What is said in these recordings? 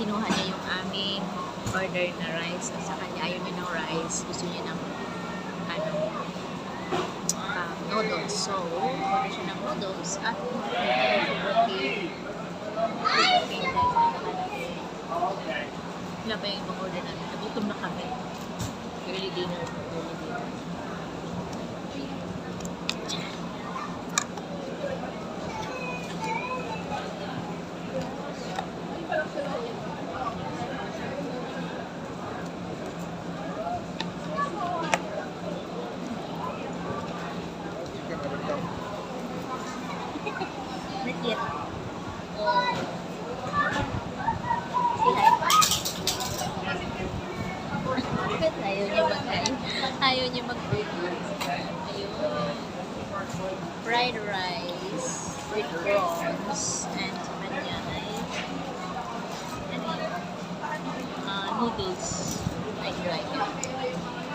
kinuha niya yung aming order na rice. Sa kanya ayaw niya ng rice. Gusto niya ng noodles. So, order siya ng noodles at okay. Wala pa yung ibang order namin. Nagutom na kami. Early dinner. Not yet. Ayaw niya mag-burger. Ayun. Fried rice with prawns and sa kanya ay noodles. Fried rice.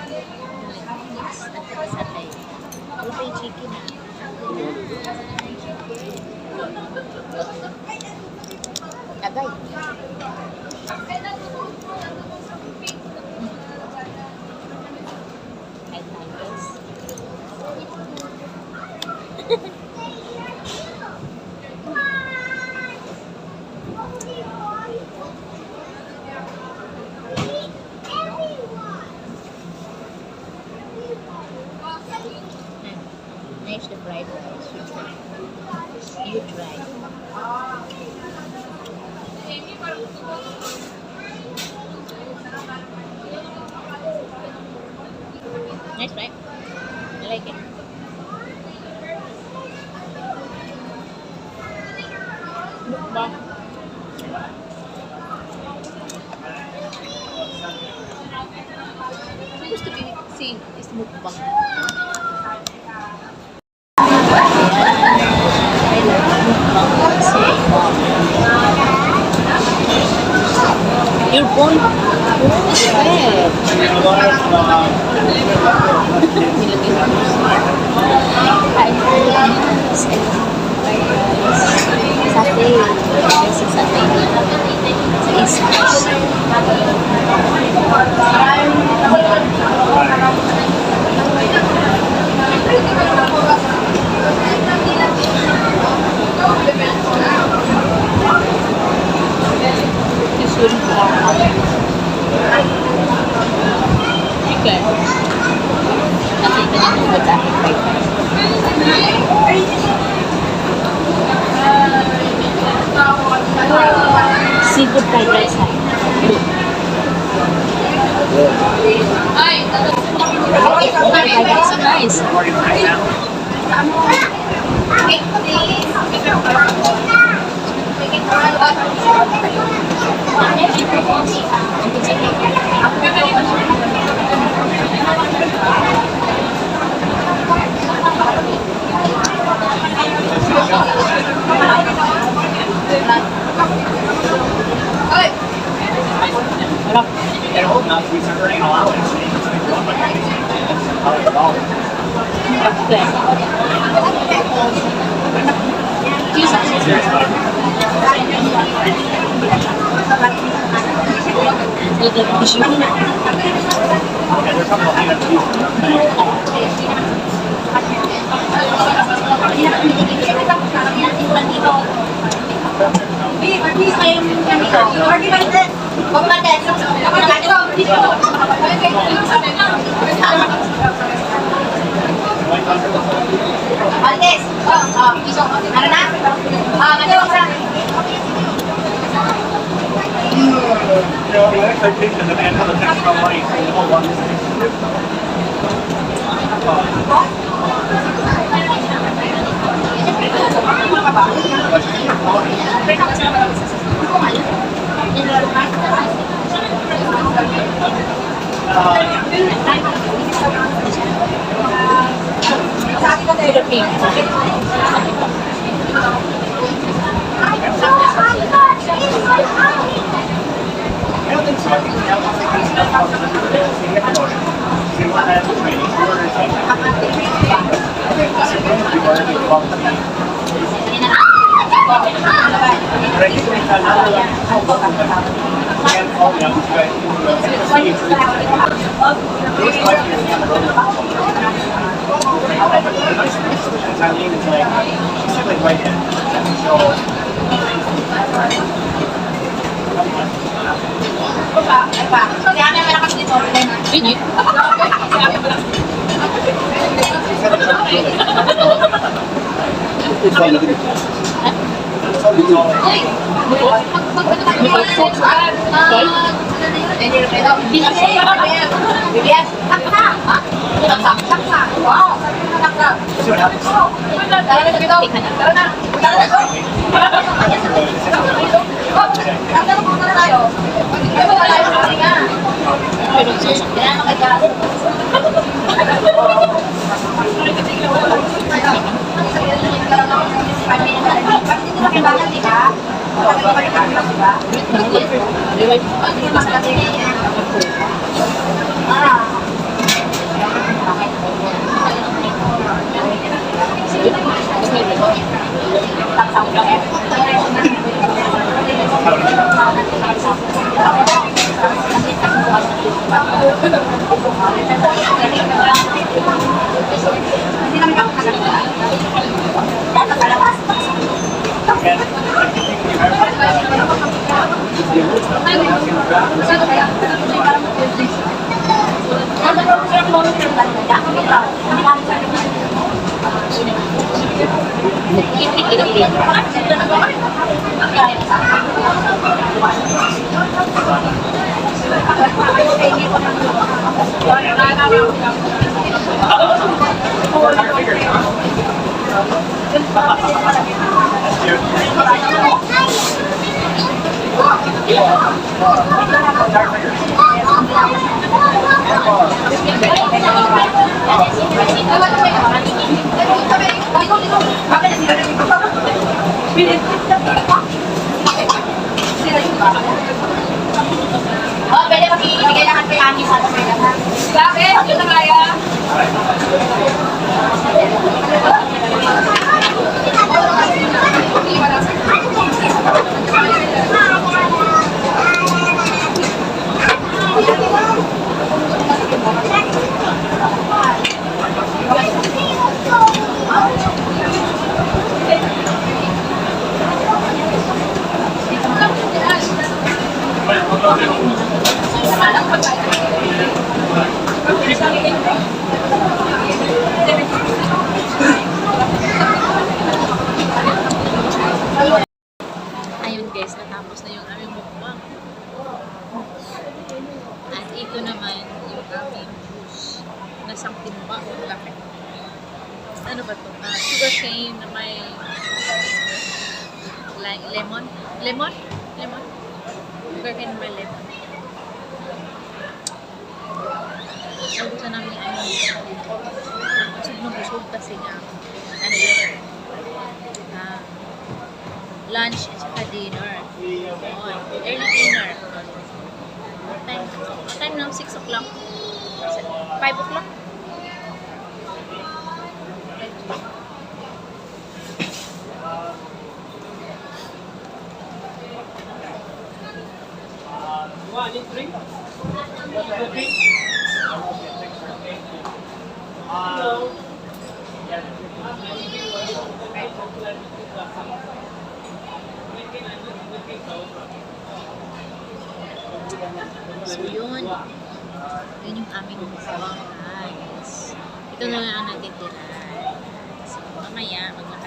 Noodles. At saka satay. Ito yung chicken na. Agay. Nice the fried rice. You try. Nice, right? I like it. Mukbang. Supposed to be seen is mukbang. Your phone is red. Satay. Kasi satay sa isas. Okay. Nakita niyo yung ba't-aking fried rice. Seafood fried rice ha. That's nice. The expectation of another technical light. Hold on. I don't think so. I think the LLC stuff comes under the basic promotion. So you want to have the training order or something. I think this is going to be learning about the Init. Oh, pwede makikibigay lahat kay Ani sa pera. Bakit? Yun na kaya? Ayun guys, natapos na yung aming mukbang. At ito naman yung aming juice. Nasang timba o laki. Ano ba ito? Sugar cane na may lemon. Lemon? Lemon? Sugar cane na may lemon. Nagustuhan namin yung busog na busog kasi nga ano yun? Lunch at saka dinner. Early dinner. Time lang 6 o'clock. 5 o'clock. So yun. Yun yung aming mukbang guys. Ito na lang ang natitira. So mamaya maglakas